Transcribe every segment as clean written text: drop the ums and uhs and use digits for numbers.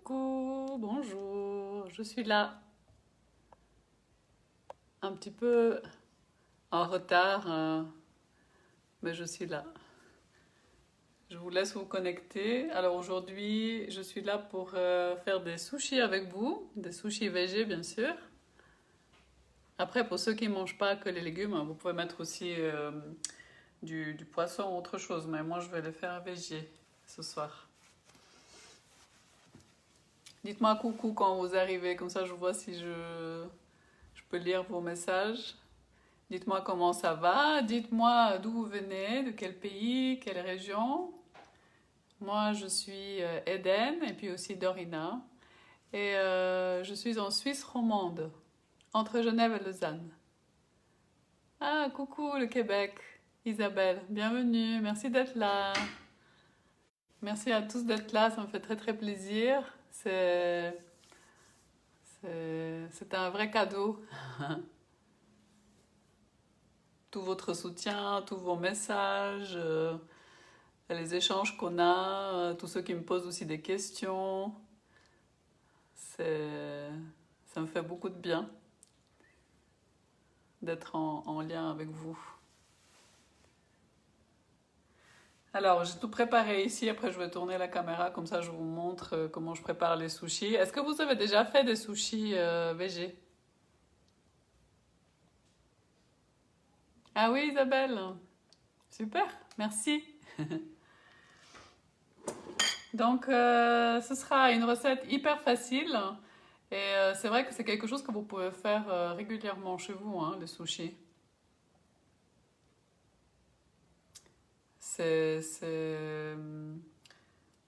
Coucou, bonjour, je suis là, un petit peu en retard, mais je suis là. Je vous laisse vous connecter. Alors aujourd'hui, je suis là pour faire des sushis avec vous, des sushis végés bien sûr. Après, pour ceux qui ne mangent pas que les légumes, vous pouvez mettre aussi du poisson ou autre chose, mais moi je vais les faire végés ce soir. Dites-moi coucou quand vous arrivez, comme ça je vois si je peux lire vos messages. Dites-moi comment ça va, dites-moi d'où vous venez, de quel pays, quelle région. Moi, je suis Eden et puis aussi Dorina. Et je suis en Suisse romande, entre Genève et Lausanne. Ah, coucou le Québec, Isabelle, bienvenue, merci d'être là. Merci à tous d'être là, ça me fait très très plaisir. C'est un vrai cadeau. Tout votre soutien, tous vos messages. Les échanges qu'on a, tous ceux qui me posent aussi des questions, c'est, ça me fait beaucoup de bien d'être en lien avec vous. Alors, j'ai tout préparé ici, après je vais tourner la caméra, comme ça je vous montre comment je prépare les sushis. Est-ce que vous avez déjà fait des sushis végés? Ah oui, Isabelle, super, merci. Donc, ce sera une recette hyper facile. Et c'est vrai que c'est quelque chose que vous pouvez faire régulièrement chez vous, hein, les sushis. C'est, c'est,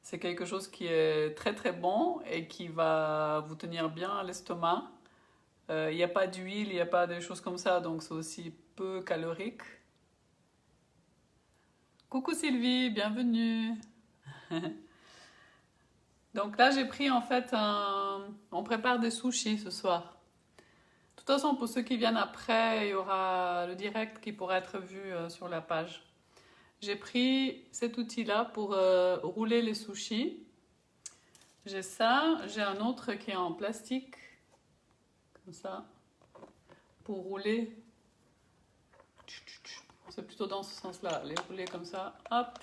c'est quelque chose qui est très très bon et qui va vous tenir bien à l'estomac. Il n'y a pas d'huile, il n'y a pas de choses comme ça, donc c'est aussi peu calorique. Coucou Sylvie, bienvenue. Donc là j'ai pris en fait On prépare des sushis ce soir. De toute façon pour ceux qui viennent après, il y aura le direct qui pourra être vu sur la page. J'ai pris cet outil-là pour rouler les sushis. J'ai ça, j'ai un autre qui est en plastique, comme ça, pour rouler. C'est plutôt dans ce sens-là, les rouler comme ça, hop.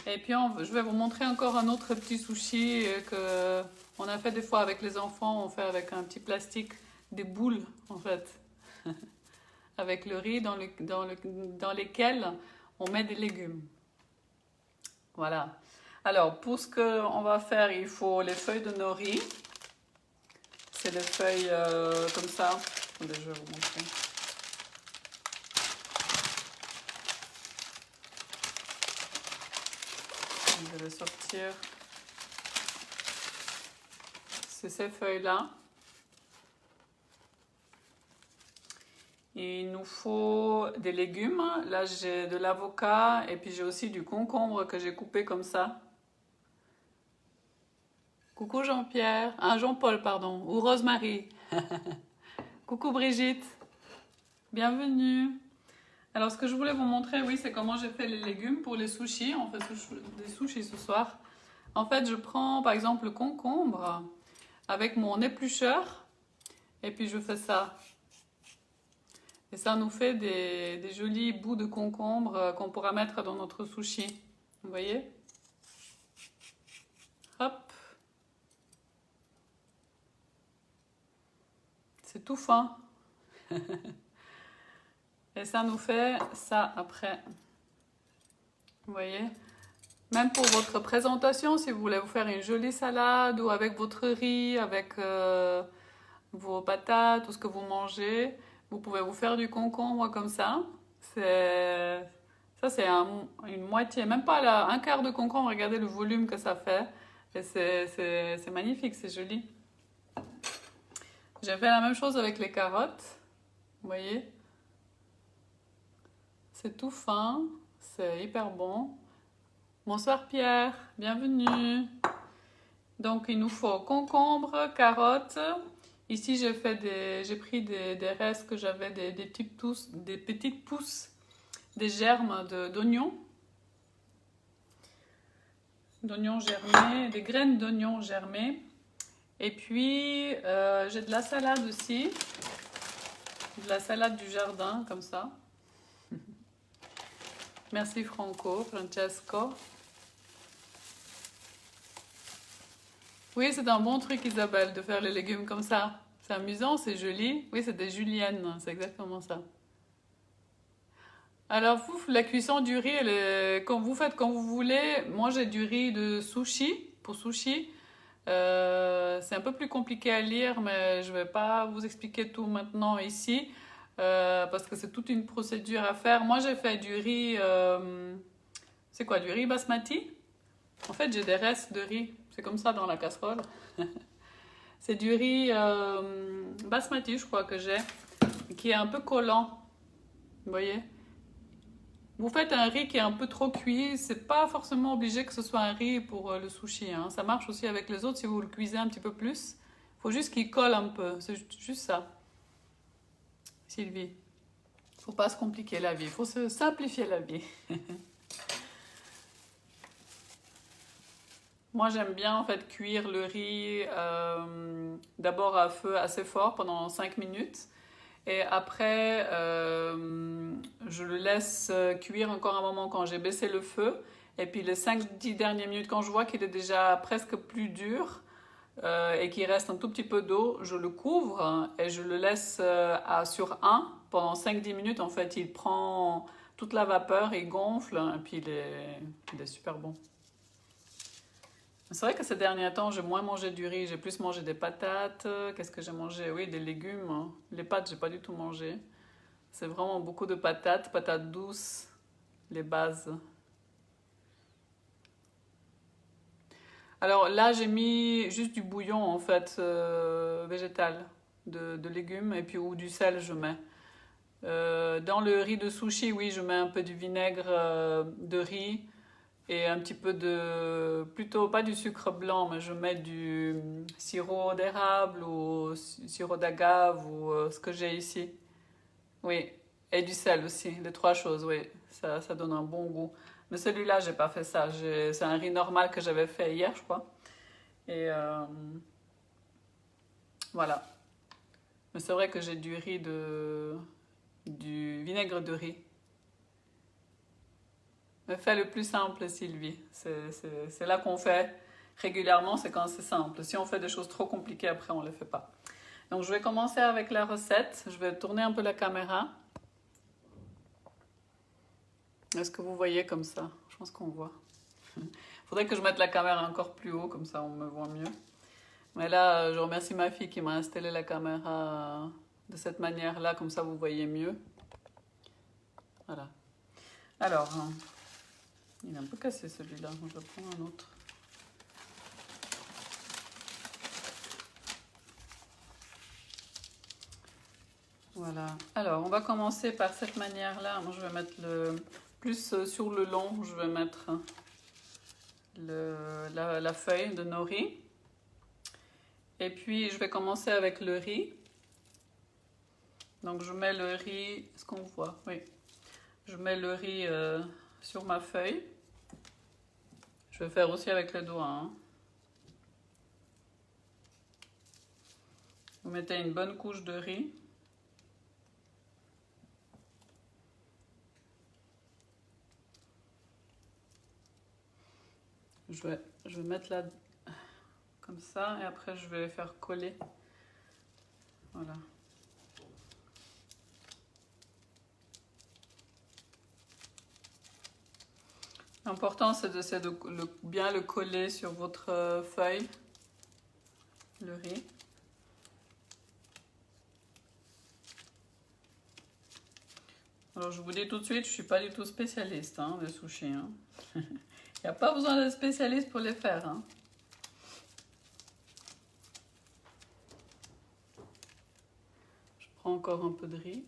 Et puis je vais vous montrer encore un autre petit sushi que on a fait des fois avec les enfants. On fait avec un petit plastique, des boules en fait, avec le riz dans lesquelles on met des légumes. Voilà. Alors, pour ce qu'on va faire, il faut les feuilles de nori. C'est des feuilles comme ça. Attendez, je vais vous montrer. Je vais les sortir. C'est ces feuilles-là. Il nous faut des légumes. Là, j'ai de l'avocat et puis j'ai aussi du concombre que j'ai coupé comme ça. Coucou Jean-Pierre, Jean-Paul, pardon, ou Rosemary. Coucou Brigitte, bienvenue. Alors, ce que je voulais vous montrer, oui, c'est comment j'ai fait les légumes pour les sushis. On fait des sushis ce soir. En fait, je prends par exemple le concombre avec mon éplucheur et puis je fais ça. Et ça nous fait des jolis bouts de concombre qu'on pourra mettre dans notre sushi. Vous voyez? Hop. C'est tout fin. Et ça nous fait ça après. Vous voyez? Même pour votre présentation, si vous voulez vous faire une jolie salade ou avec votre riz, avec vos patates, tout ce que vous mangez, vous pouvez vous faire du concombre comme ça. Ça, c'est une moitié, même pas un quart de concombre. Regardez le volume que ça fait. Et c'est magnifique, c'est joli. J'ai fait la même chose avec les carottes. Vous voyez? C'est tout fin, c'est hyper bon. Bonsoir Pierre, bienvenue. Donc il nous faut concombre, carottes. Ici j'ai pris des restes que j'avais, des petites pousses, des germes d'oignons. d'oignons germés, des graines d'oignons germés. Et puis, j'ai de la salade aussi. De la salade du jardin, comme ça. Merci Francesco. Oui, c'est un bon truc, Isabelle, de faire les légumes comme ça. C'est amusant, c'est joli. Oui, c'est des juliennes, c'est exactement ça. Alors, vous, la cuisson du riz, quand vous faites quand vous voulez. Moi, j'ai du riz de sushi, pour sushi. C'est un peu plus compliqué à lire, mais je vais pas vous expliquer tout maintenant ici, parce que c'est toute une procédure à faire. Moi, j'ai fait du riz, c'est quoi, du riz basmati? En fait, j'ai des restes de riz. C'est comme ça dans la casserole. C'est du riz basmati, je crois que j'ai, qui est un peu collant. Vous voyez? Vous faites un riz qui est un peu trop cuit, c'est pas forcément obligé que ce soit un riz pour le sushi, hein. Ça marche aussi avec les autres si vous le cuisez un petit peu plus. Il faut juste qu'il colle un peu, c'est juste ça. Sylvie, faut pas se compliquer la vie, il faut se simplifier la vie. Moi j'aime bien en fait cuire le riz d'abord à feu assez fort pendant 5 minutes. Et après, je le laisse cuire encore un moment quand j'ai baissé le feu. Et puis les 5-10 dernières minutes, quand je vois qu'il est déjà presque plus dur et qu'il reste un tout petit peu d'eau, je le couvre et je le laisse sur 1 pendant 5-10 minutes. En fait, il prend toute la vapeur, il gonfle et puis il est super bon. C'est vrai que ces derniers temps, j'ai moins mangé du riz, j'ai plus mangé des patates. Qu'est-ce que j'ai mangé? Oui, des légumes. Les pâtes, j'ai pas du tout mangé. C'est vraiment beaucoup de patates, patates douces, les bases. Alors là, j'ai mis juste du bouillon en fait, végétal, de légumes, et puis ou du sel, je mets. Dans le riz de sushi, oui, je mets un peu du vinaigre de riz et un petit peu plutôt pas du sucre blanc, mais je mets du sirop d'érable ou sirop d'agave ou ce que j'ai ici. Oui, et du sel aussi, les trois choses, oui, ça donne un bon goût. Mais celui-là, j'ai pas fait ça. C'est un riz normal que j'avais fait hier, je crois. Et voilà. Mais c'est vrai que j'ai du vinaigre de riz. Mais fais le plus simple, Sylvie. C'est là qu'on fait régulièrement, c'est quand c'est simple. Si on fait des choses trop compliquées, après, on ne les fait pas. Donc, je vais commencer avec la recette. Je vais tourner un peu la caméra. Est-ce que vous voyez comme ça? Je pense qu'on voit. Il faudrait que je mette la caméra encore plus haut, comme ça on me voit mieux. Mais là, je remercie ma fille qui m'a installé la caméra de cette manière-là, comme ça vous voyez mieux. Voilà. Alors, il est un peu cassé celui-là, je vais prendre un autre. Voilà. Alors, on va commencer par cette manière-là. Moi, je vais mettre plus sur le long, je vais mettre la feuille de nori. Et puis, je vais commencer avec le riz. Donc, je mets le riz, est-ce qu'on voit? Oui. Je mets le riz sur ma feuille. Je vais faire aussi avec les doigts, hein. Vous mettez une bonne couche de riz. Je vais mettre là comme ça et après je vais faire coller. Voilà. L'important c'est de bien le coller sur votre feuille, le riz. Alors je vous dis tout de suite, je ne suis pas du tout spécialiste hein, des sushis. Hein. Il n'y a pas besoin d'être spécialiste pour les faire. Hein. Je prends encore un peu de riz.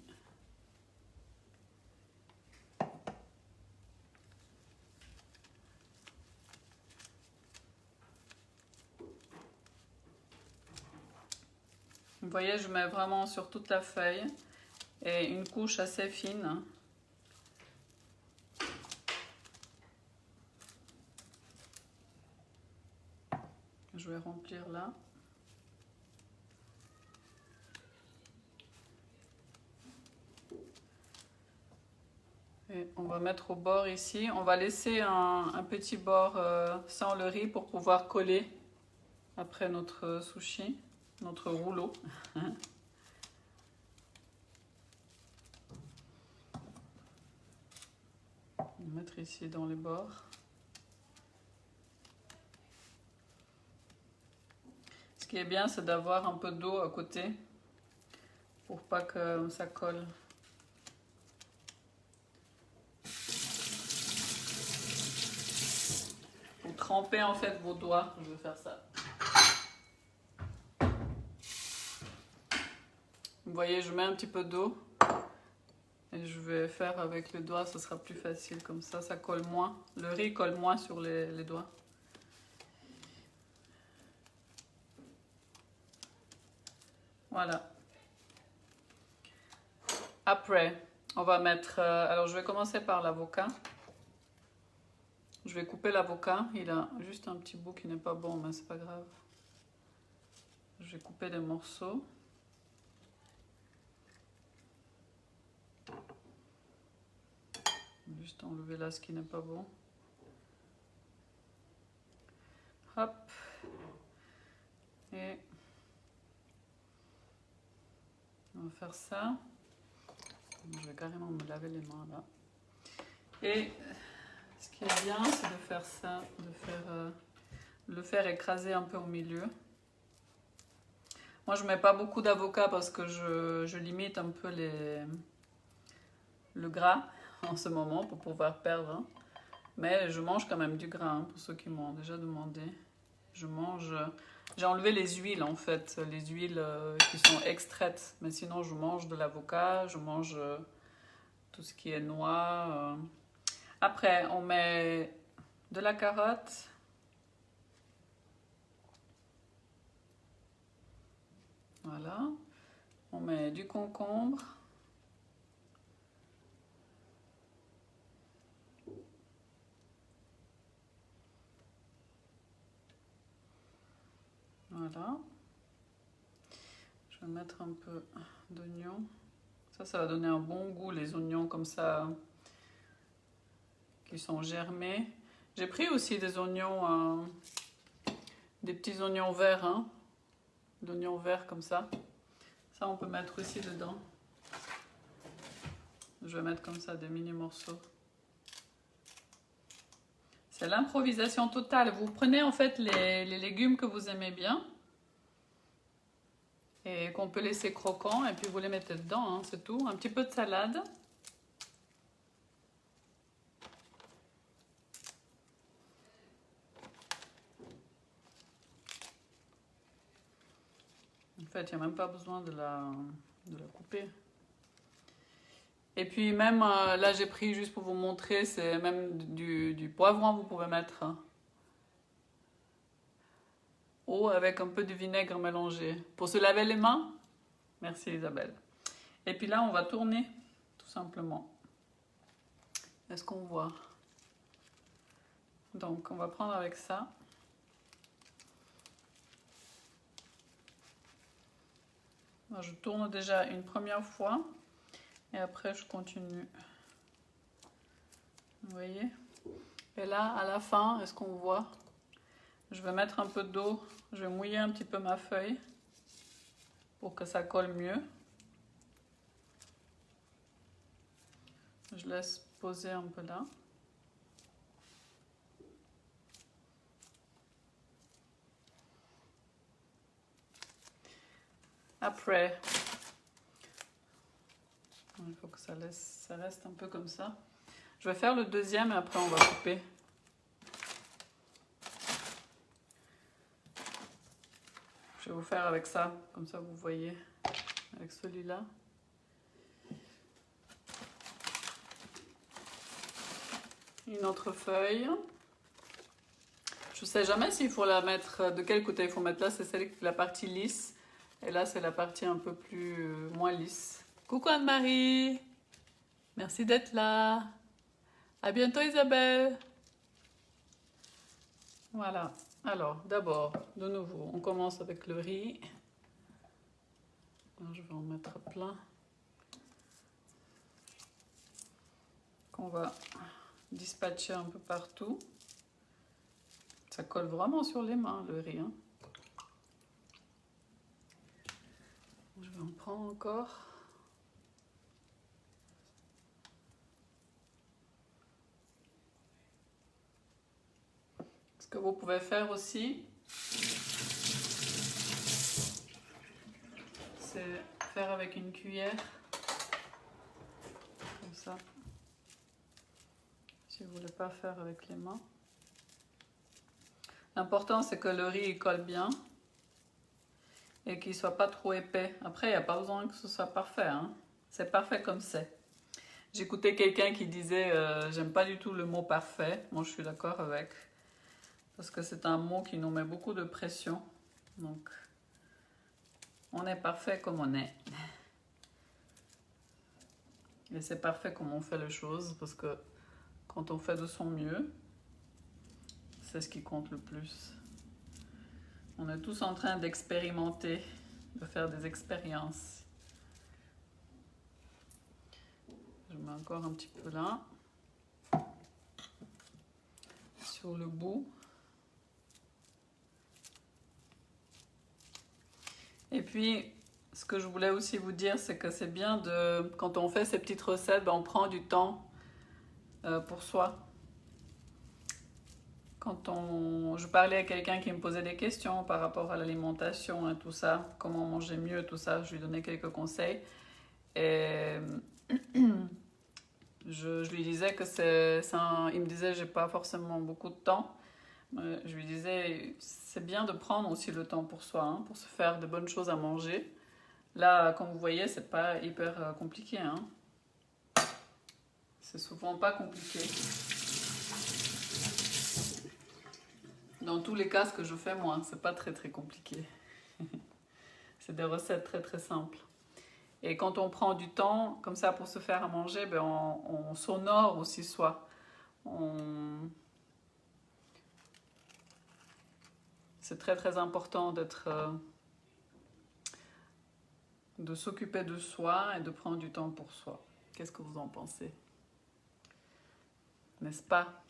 Vous voyez, je mets vraiment sur toute la feuille et une couche assez fine. Je vais remplir là. Et on va mettre au bord ici. On va laisser un petit bord sans le riz pour pouvoir coller après notre sushi, notre rouleau. On va mettre ici dans les bords. Ce qui est bien, c'est d'avoir un peu d'eau à côté pour pas que ça colle. Pour tremper en fait vos doigts, je vais faire ça. Vous voyez, je mets un petit peu d'eau et je vais faire avec le doigt, ce sera plus facile comme ça colle moins. Le riz colle moins sur les doigts. Voilà. Après, on va mettre... alors, je vais commencer par l'avocat. Je vais couper l'avocat. Il a juste un petit bout qui n'est pas bon, mais c'est pas grave. Je vais couper des morceaux. Juste enlever là ce qui n'est pas bon. Hop. Et on va faire ça. Je vais carrément me laver les mains là. Et ce qui est bien, c'est de faire ça, le faire écraser un peu au milieu. Moi, je mets pas beaucoup d'avocat parce que je limite un peu le gras en ce moment pour pouvoir perdre. Hein. Mais je mange quand même du gras, hein, pour ceux qui m'ont déjà demandé. Je mange... J'ai enlevé les huiles en fait, les huiles qui sont extraites. Mais sinon, je mange de l'avocat, je mange tout ce qui est noix. Après, on met de la carotte. Voilà. On met du concombre. Voilà. Je vais mettre un peu d'oignon. Ça va donner un bon goût, les oignons comme ça, qui sont germés. J'ai pris aussi des oignons, des petits oignons verts, hein, d'oignons verts comme ça. Ça, on peut mettre aussi dedans. Je vais mettre comme ça des mini morceaux. C'est l'improvisation totale. Vous prenez en fait les légumes que vous aimez bien et qu'on peut laisser croquants et puis vous les mettez dedans, hein, c'est tout. Un petit peu de salade. En fait, il n'y a même pas besoin de la couper. Et puis même, là j'ai pris juste pour vous montrer, c'est même du poivron vous pouvez mettre. Eau avec un peu de vinaigre mélangé. Pour se laver les mains, merci Isabelle. Et puis là on va tourner, tout simplement. Est-ce qu'on voit? Donc on va prendre avec ça. Moi, je tourne déjà une première fois. Et après, je continue. Vous voyez? Et là, à la fin, est-ce qu'on voit? Je vais mettre un peu d'eau. Je vais mouiller un petit peu ma feuille pour que ça colle mieux. Je laisse poser un peu là. Après, il faut que ça reste un peu comme ça. Je vais faire le deuxième et après on va couper. Je vais vous faire avec ça, comme ça vous voyez, avec celui-là. Une autre feuille. Je ne sais jamais s'il faut la mettre, de quel côté il faut mettre là, c'est la partie lisse. Et là, c'est la partie un peu plus, moins lisse. Coucou Anne-Marie, merci d'être là. À bientôt Isabelle. Voilà. Alors, d'abord, de nouveau, on commence avec le riz. Alors, je vais en mettre plein. Qu'on va dispatcher un peu partout. Ça colle vraiment sur les mains, le riz. Hein. Je vais en prendre encore. Ce que vous pouvez faire aussi, c'est faire avec une cuillère. Comme ça. Si vous ne voulez pas faire avec les mains. L'important, c'est que le riz colle bien. Et qu'il ne soit pas trop épais. Après, il n'y a pas besoin que ce soit parfait. Hein. C'est parfait comme c'est. J'écoutais quelqu'un qui disait j'aime pas du tout le mot parfait. Moi, je suis d'accord avec. Parce que c'est un mot qui nous met beaucoup de pression. Donc, on est parfait comme on est. Et c'est parfait comme on fait les choses. Parce que quand on fait de son mieux, c'est ce qui compte le plus. On est tous en train d'expérimenter, de faire des expériences. Je mets encore un petit peu là. Sur le bout. Et puis, ce que je voulais aussi vous dire, c'est que c'est bien de, quand on fait ces petites recettes, ben on prend du temps pour soi. Je parlais à quelqu'un qui me posait des questions par rapport à l'alimentation et tout ça, comment manger mieux, tout ça, je lui donnais quelques conseils. Et je lui disais que il me disait j'ai pas forcément beaucoup de temps. Je lui disais c'est bien de prendre aussi le temps pour soi, hein, pour se faire de bonnes choses à manger. Là, comme vous voyez, c'est pas hyper compliqué. Hein. C'est souvent pas compliqué. Dans tous les cas, ce que je fais moi, c'est pas très compliqué. C'est des recettes très simples. Et quand on prend du temps comme ça pour se faire à manger, ben on s'honore aussi soi. C'est très important de s'occuper de soi et de prendre du temps pour soi. Qu'est-ce que vous en pensez? N'est-ce pas?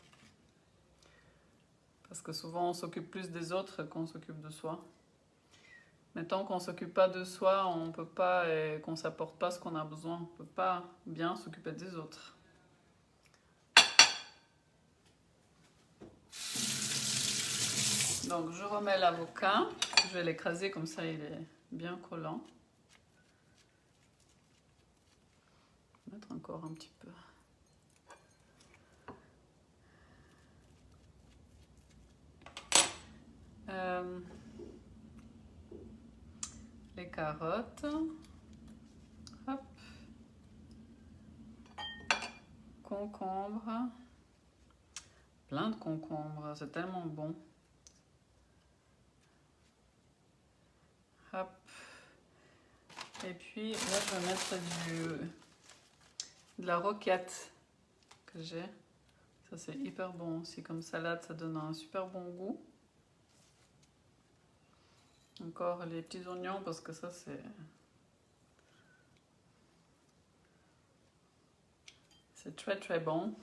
Parce que souvent on s'occupe plus des autres qu'on s'occupe de soi. Mais tant qu'on ne s'occupe pas de soi, on peut pas, et qu'on ne s'apporte pas ce qu'on a besoin, on ne peut pas bien s'occuper des autres. Donc je remets l'avocat, je vais l'écraser comme ça il est bien collant. Je vais mettre encore un petit peu. Les carottes. Hop. Concombre. Plein de concombres, c'est tellement bon. Hop. Et puis là, je vais mettre de la roquette que j'ai. Ça, c'est hyper bon aussi. Comme salade, ça donne un super bon goût. Encore les petits oignons parce que ça, c'est très bon.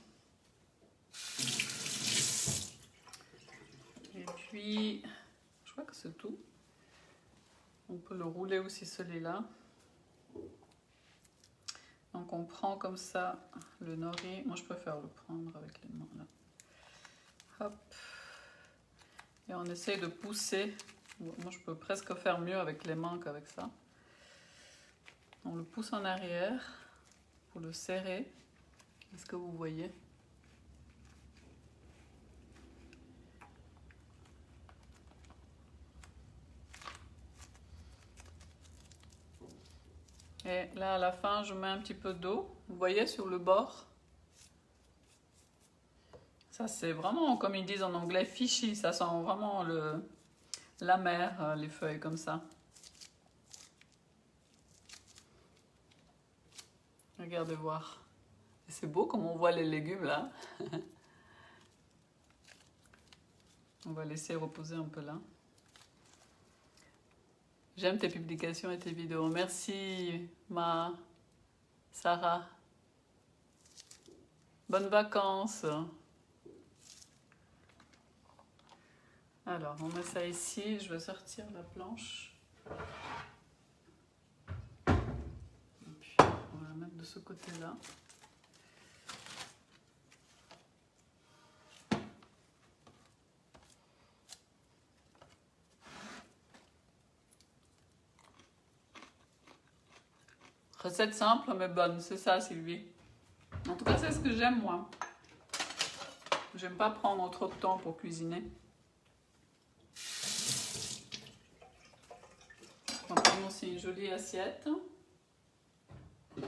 Et puis, je crois que c'est tout. On peut le rouler aussi celui-là. Donc on prend comme ça le nori. Moi je préfère le prendre avec les mains là. Hop. Et on essaye de pousser. Moi je peux presque faire mieux avec les mains qu'avec ça. On le pousse en arrière pour le serrer. Est-ce que vous voyez? Et là à la fin je mets un petit peu d'eau. Vous voyez sur le bord? Ça c'est vraiment comme ils disent en anglais fishy. Ça sent vraiment la mer, les feuilles comme ça. Regardez voir. C'est beau comme on voit les légumes là. On va laisser reposer un peu là. J'aime tes publications et tes vidéos. Merci, Sarah. Bonnes vacances. Alors, on met ça ici. Je vais sortir la planche. Et puis, on va la mettre de ce côté-là. Recette simple mais bonne, c'est ça Sylvie. En tout cas, c'est ce que j'aime moi. J'aime pas prendre trop de temps pour cuisiner. On va prendre aussi une jolie assiette. Il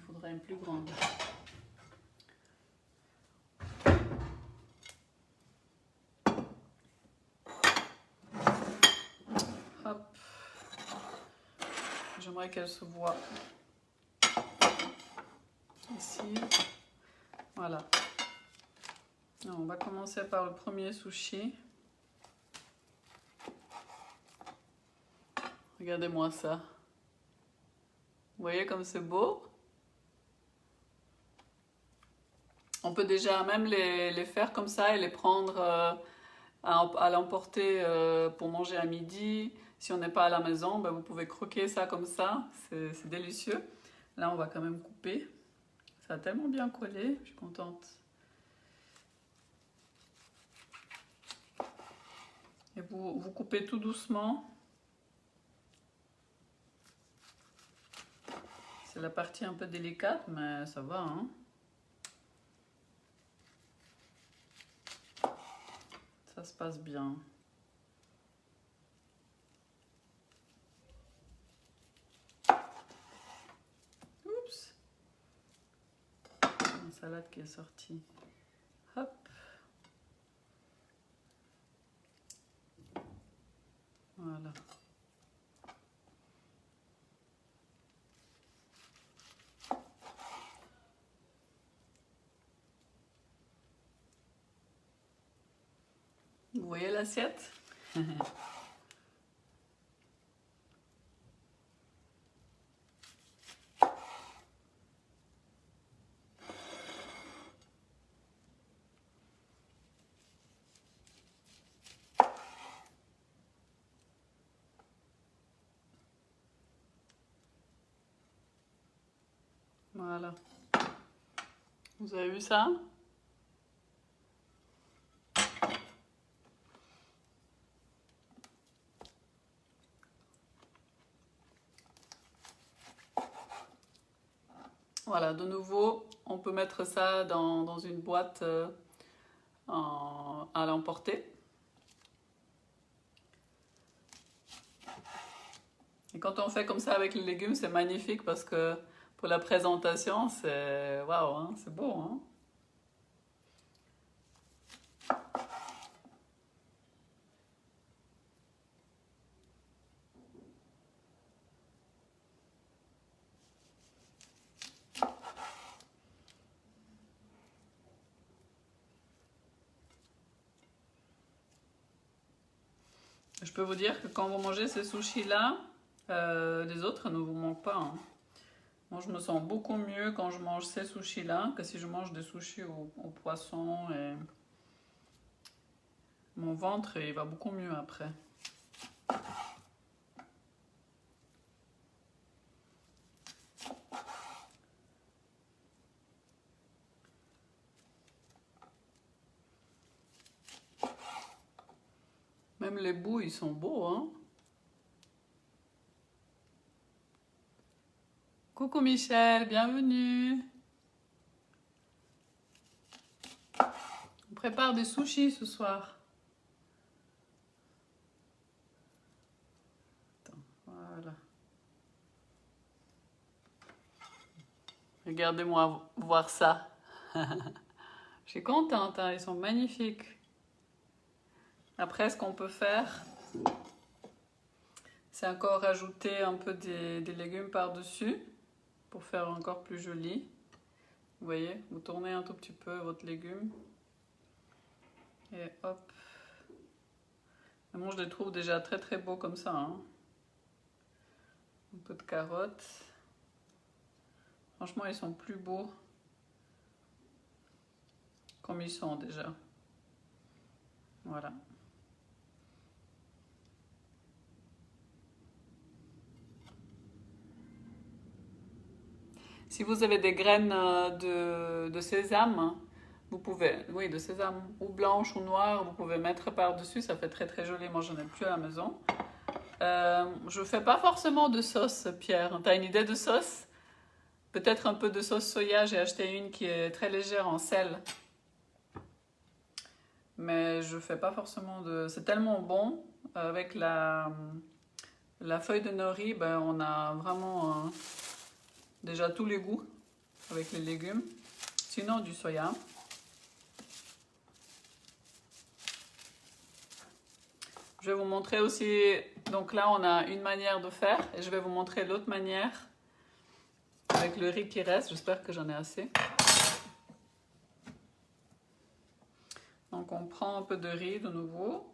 faudrait une plus grande. Hop. J'aimerais qu'elle se voie ici. Voilà. Alors, on va commencer par le premier sushi. Regardez-moi ça. Vous voyez comme c'est beau? On peut déjà même les faire comme ça et les prendre à l'emporter pour manger à midi. Si on n'est pas à la maison, ben vous pouvez croquer ça comme ça. C'est délicieux. Là, on va quand même couper. Ça a tellement bien collé. Je suis contente. Et vous coupez tout doucement. C'est la partie un peu délicate, mais ça va, hein. Ça se passe bien. Oups. Une salade qui est sortie. Hop. Voilà. Vous voyez l'assiette? Voilà. Vous avez vu ça? Voilà, de nouveau, on peut mettre ça dans une boîte à l'emporter. Et quand on fait comme ça avec les légumes, c'est magnifique parce que pour la présentation, c'est waouh, hein, c'est beau, hein? Je peux vous dire que quand vous mangez ces sushis-là, les autres ne vous manquent pas, hein. Moi, je me sens beaucoup mieux quand je mange ces sushis-là que si je mange des sushis au poisson. Et mon ventre, il va beaucoup mieux après. Même les bouts, ils sont beaux, hein? Coucou Michel, bienvenue. On prépare des sushis ce soir. Attends, voilà. Regardez-moi voir ça. Je suis contente, hein, ils sont magnifiques. Après, ce qu'on peut faire, c'est encore rajouter un peu des légumes par-dessus pour faire encore plus joli. Vous voyez, vous tournez un tout petit peu votre légume. Et hop. Et moi, je les trouve déjà très très beaux comme ça. Hein. Un peu de carottes. Franchement, ils sont plus beaux comme ils sont déjà. Voilà. Si vous avez des graines de sésame, vous pouvez, oui, de sésame, ou blanche ou noire, vous pouvez mettre par-dessus, ça fait très très joli. Moi, j'en ai plus à la maison. Je fais pas forcément de sauce, Pierre. T'as une idée de sauce? Peut-être un peu de sauce soya. J'ai acheté une qui est très légère en sel. Mais je fais pas forcément de... C'est tellement bon. Avec la feuille de nori, ben, on a vraiment déjà tous les goûts avec les légumes. Sinon, du soya. Je vais vous montrer aussi... Donc là, on a une manière de faire. Et je vais vous montrer l'autre manière. Avec le riz qui reste. J'espère que j'en ai assez. Donc on prend un peu de riz de nouveau.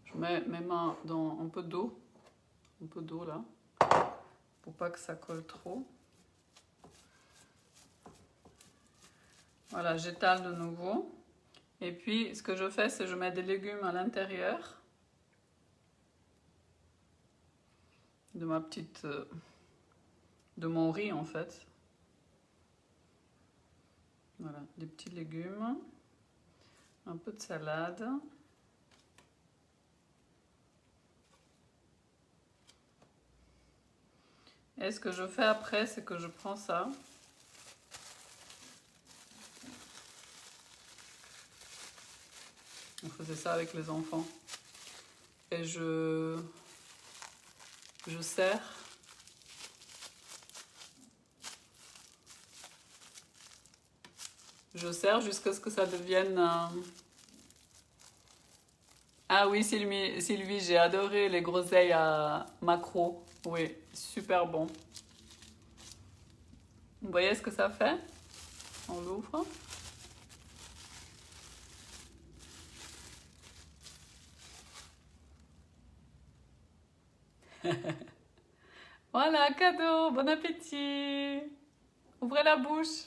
Je mets mes mains dans un peu d'eau là, pour pas que ça colle trop. Voilà, j'étale de nouveau. Et puis, ce que je fais, c'est que je mets des légumes à l'intérieur de ma petite... de mon riz, en fait. Voilà, des petits légumes. Un peu de salade. Et ce que je fais après, c'est que je prends ça. On faisait ça avec les enfants. Et je sers. Je sers jusqu'à ce que ça devienne... Ah oui, Sylvie, j'ai adoré les groseilles à maquereau. Oui, super bon. Vous voyez ce que ça fait? On l'ouvre. Voilà, cadeau, bon appétit. Ouvrez la bouche.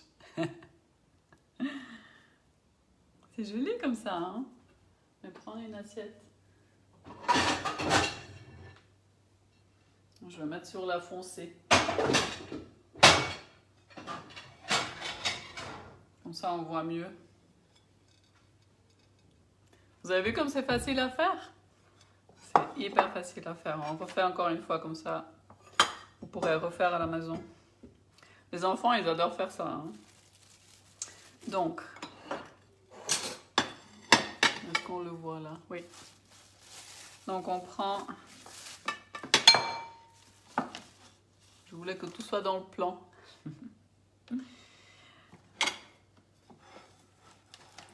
C'est joli comme ça, hein? Je vais prendre une assiette. Je vais mettre sur la foncée. Comme ça, on voit mieux. Vous avez vu comme c'est facile à faire? C'est hyper facile à faire. On refait encore une fois comme ça. Vous pourrez refaire à la maison. Les enfants, ils adorent faire ça. Hein. Donc, est-ce qu'on le voit là? Oui. Donc, on prend... Je voulais que tout soit dans le plan.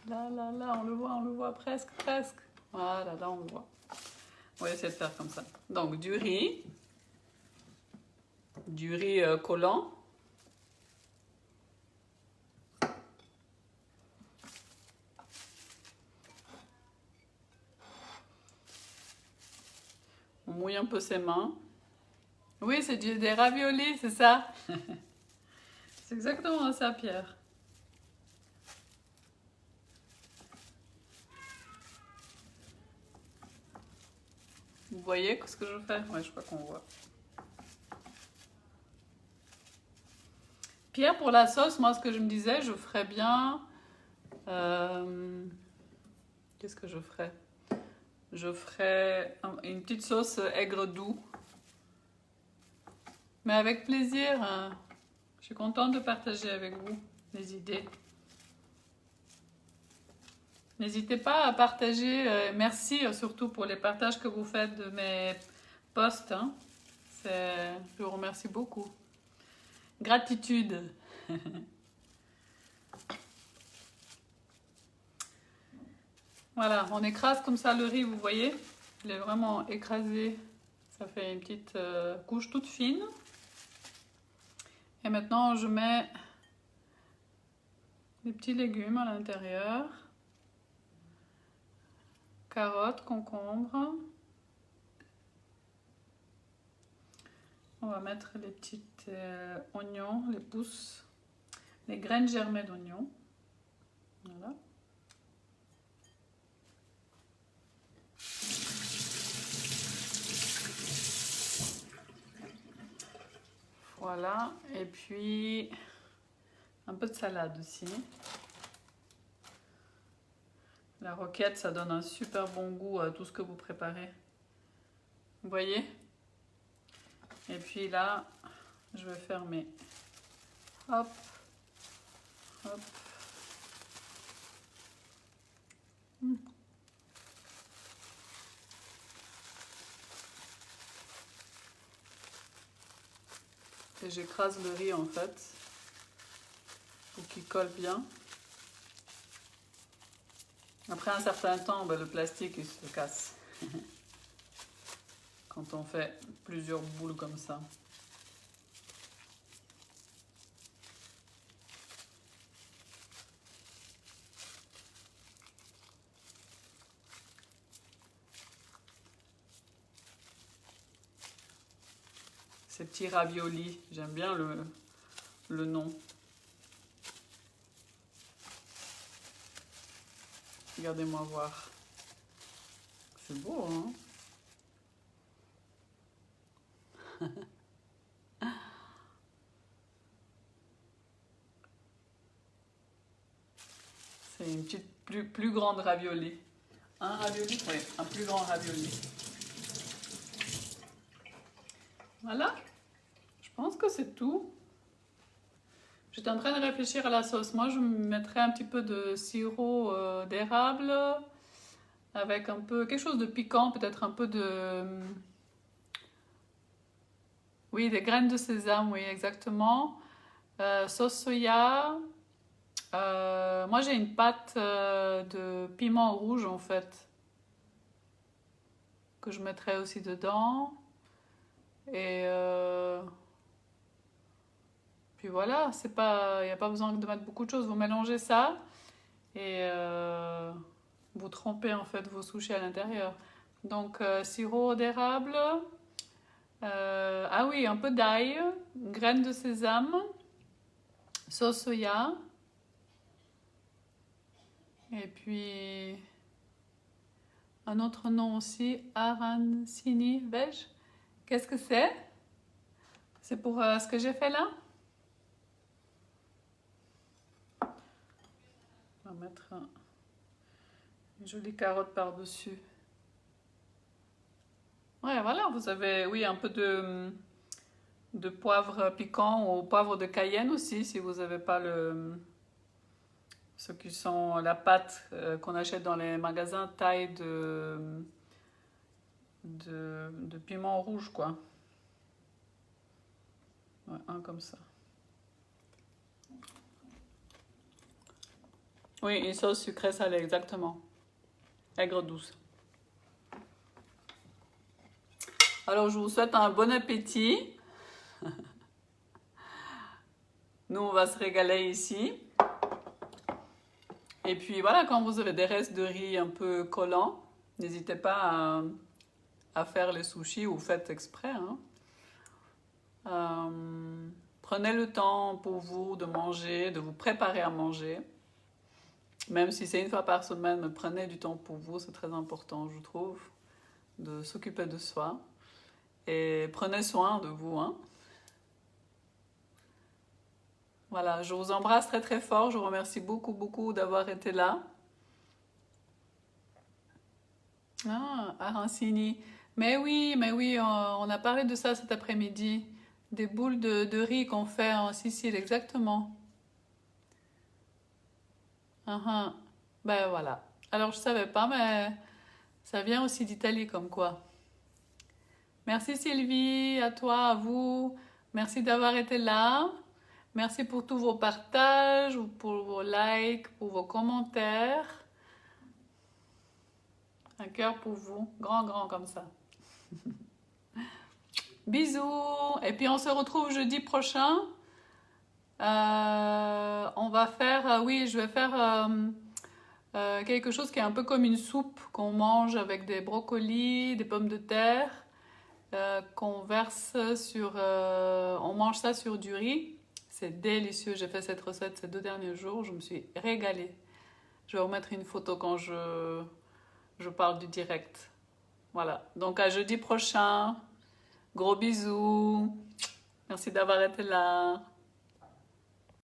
Là, on le voit presque. Voilà, là, on le voit. On va essayer de faire comme ça. Donc, du riz collant. On mouille un peu ses mains. Oui, c'est des raviolis, c'est ça. C'est exactement ça, Pierre. Vous voyez ce que je fais? Ouais, je crois qu'on voit. Pierre, pour la sauce, moi, ce que je me disais, je ferais bien... Qu'est-ce que je ferais? Je ferais une petite sauce aigre doux. Mais avec plaisir. Je suis contente de partager avec vous les idées. N'hésitez pas à partager. Merci surtout pour les partages que vous faites de mes posts. Hein. Je vous remercie beaucoup. Gratitude. Voilà, on écrase comme ça le riz, vous voyez. Il est vraiment écrasé. Ça fait une petite couche toute fine. Et maintenant, je mets des petits légumes à l'intérieur. Carottes, concombres. On va mettre les petits oignons, les pousses, les graines germées d'oignons. Voilà. Voilà. Et puis un peu de salade aussi. La roquette, ça donne un super bon goût à tout ce que vous préparez. Vous voyez? Et puis là, je vais fermer. Hop, hop. Et j'écrase le riz en fait, pour qu'il colle bien. Après un certain temps, le plastique il se casse. Quand on fait plusieurs boules comme ça. Ces petits raviolis, j'aime bien le nom. Regardez-moi voir. C'est beau, hein? C'est une petite plus grande ravioli. Un ravioli? Oui, un plus grand ravioli. Voilà. Je pense que c'est tout. J'étais en train de réfléchir à la sauce. Moi, je mettrais un petit peu de sirop d'érable avec un peu quelque chose de piquant, peut-être un peu de... Oui, des graines de sésame, oui, exactement. Sauce soya. Moi, j'ai une pâte de piment rouge, en fait, que je mettrais aussi dedans. Et puis voilà, c'est pas, il n'y a pas besoin de mettre beaucoup de choses. Vous mélangez ça et vous trempez en fait vos sushis à l'intérieur. Donc sirop d'érable, ah oui, un peu d'ail, graines de sésame, sauce soya, et puis un autre nom aussi, arancini veg. Qu'est-ce que c'est? C'est pour ce que j'ai fait là? On va mettre une jolie carotte par-dessus. Ouais, voilà, vous avez, oui, un peu de poivre piquant ou poivre de Cayenne aussi, si vous n'avez pas ceux qui sont la pâte qu'on achète dans les magasins taille de piment rouge, quoi. Ouais, un comme ça. Oui, une sauce sucrée salée, exactement. Aigre douce. Alors, je vous souhaite un bon appétit. Nous, on va se régaler ici. Et puis voilà, quand vous avez des restes de riz un peu collants, n'hésitez pas à faire les sushis ou faites exprès, hein. Prenez le temps pour vous de manger, de vous préparer à manger. Même si c'est une fois par semaine, mais prenez du temps pour vous, c'est très important, je trouve, de s'occuper de soi. Et prenez soin de vous, hein. Voilà, je vous embrasse très très fort, je vous remercie beaucoup beaucoup d'avoir été là. Ah, arancini. Mais oui, on a parlé de ça cet après-midi. Des boules de riz qu'on fait en Sicile, exactement. Ah. Ben voilà. Alors je savais pas, mais ça vient aussi d'Italie comme quoi. Merci Sylvie, à toi, à vous. Merci d'avoir été là. Merci pour tous vos partages, pour vos likes, pour vos commentaires. Un cœur pour vous. Grand, grand comme ça. Bisous. Et puis on se retrouve jeudi prochain. On va faire... oui, je vais faire quelque chose qui est un peu comme une soupe qu'on mange avec des brocolis, des pommes de terre, qu'on verse sur... on mange ça sur du riz. C'est délicieux. J'ai fait cette recette ces 2 derniers jours. Je me suis régalée. Je vais vous mettre une photo quand je parle du direct. Voilà. Donc à jeudi prochain. Gros bisous. Merci d'avoir été là.